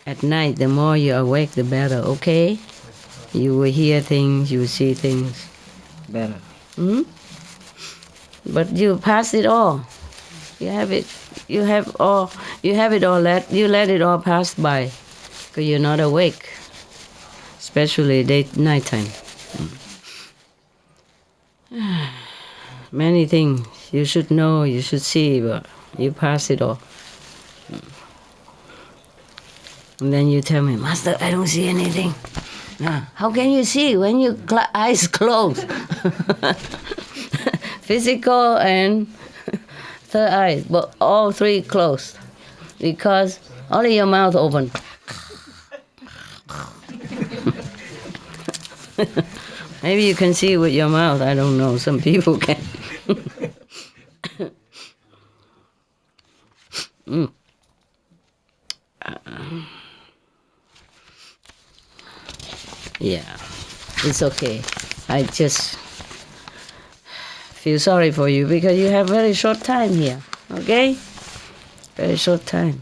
At night, the more you're awake, the better, okay? You will hear things, you will see things. Better. But you pass it all. You have it. You have it all. You let it all pass by, because you're not awake, especially nighttime. Many things you should know, you should see, but you pass it all. And then you tell me, Master, I don't see anything. How can you see when your eyes closed? Physical and third eye, but all three closed, because only your mouth open. Maybe you can see with your mouth, I don't know, some people can. Yeah, it's okay. I just feel sorry for you because you have very short time here, okay? Very short time.